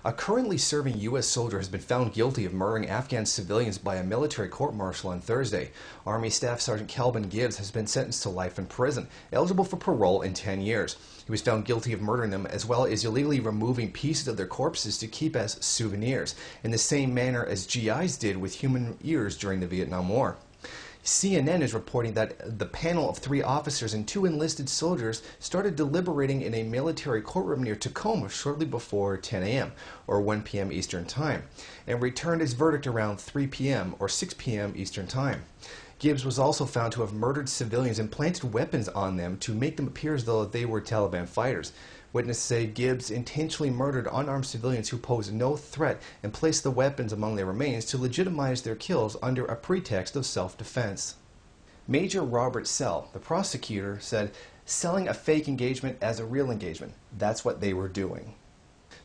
A currently serving U.S. soldier has been found guilty of murdering Afghan civilians by a military court-martial on Thursday. Army Staff Sergeant Calvin Gibbs has been sentenced to life in prison, eligible for parole in 10 years. He was found guilty of murdering them as well as illegally removing pieces of their corpses to keep as souvenirs, in the same manner as GIs did with human ears during the Vietnam War. CNN is reporting that the panel of 3 officers and 2 enlisted soldiers started deliberating in a military courtroom near Tacoma shortly before 10 a.m. or 1 p.m. Eastern Time, and returned his verdict around 3 p.m. or 6 p.m. Eastern Time. Gibbs was also found to have murdered civilians and planted weapons on them to make them appear as though they were Taliban fighters. Witnesses say Gibbs intentionally murdered unarmed civilians who posed no threat and placed the weapons among their remains to legitimize their kills under a pretext of self-defense. Major Robert Sell, the prosecutor, said, "Selling a fake engagement as a real engagement. That's what they were doing."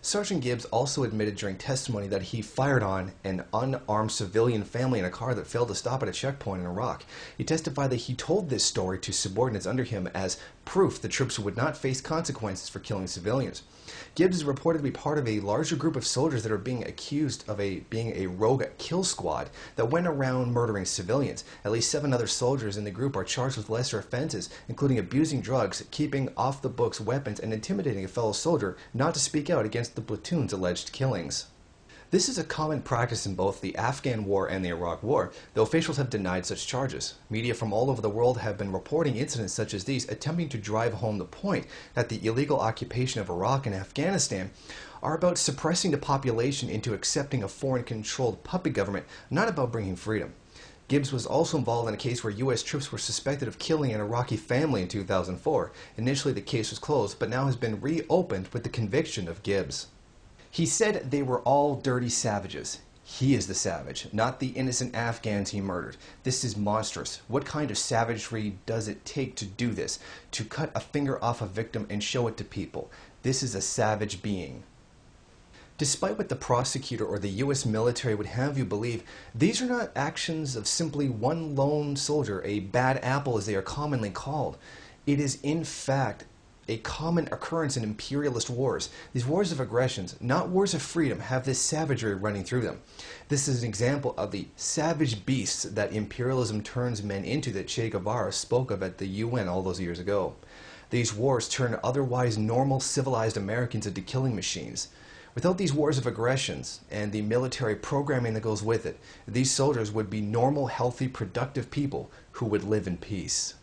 Sergeant Gibbs also admitted during testimony that he fired on an unarmed civilian family in a car that failed to stop at a checkpoint in Iraq. He testified that he told this story to subordinates under him as proof the troops would not face consequences for killing civilians. Gibbs is reported to be part of a larger group of soldiers that are being accused of being a rogue kill squad that went around murdering civilians. At least 7 other soldiers in the group are charged with lesser offenses, including abusing drugs, keeping off the books weapons, and intimidating a fellow soldier not to speak out against the platoon's alleged killings. This is a common practice in both the Afghan War and the Iraq War, though officials have denied such charges. Media from all over the world have been reporting incidents such as these, attempting to drive home the point that the illegal occupation of Iraq and Afghanistan are about suppressing the population into accepting a foreign-controlled puppet government, not about bringing freedom. Gibbs was also involved in a case where U.S. troops were suspected of killing an Iraqi family in 2004. Initially, the case was closed, but now has been reopened with the conviction of Gibbs. He said they were all dirty savages. He is the savage, not the innocent Afghans he murdered. This is monstrous. What kind of savagery does it take to do this? To cut a finger off a victim and show it to people. This is a savage being. Despite what the prosecutor or the U.S. military would have you believe, these are not actions of simply one lone soldier, a bad apple as they are commonly called. It is in fact a common occurrence in imperialist wars. These wars of aggressions, not wars of freedom, have this savagery running through them. This is an example of the savage beasts that imperialism turns men into that Che Guevara spoke of at the UN all those years ago. These wars turn otherwise normal civilized Americans into killing machines. Without these wars of aggressions and the military programming that goes with it, these soldiers would be normal, healthy, productive people who would live in peace.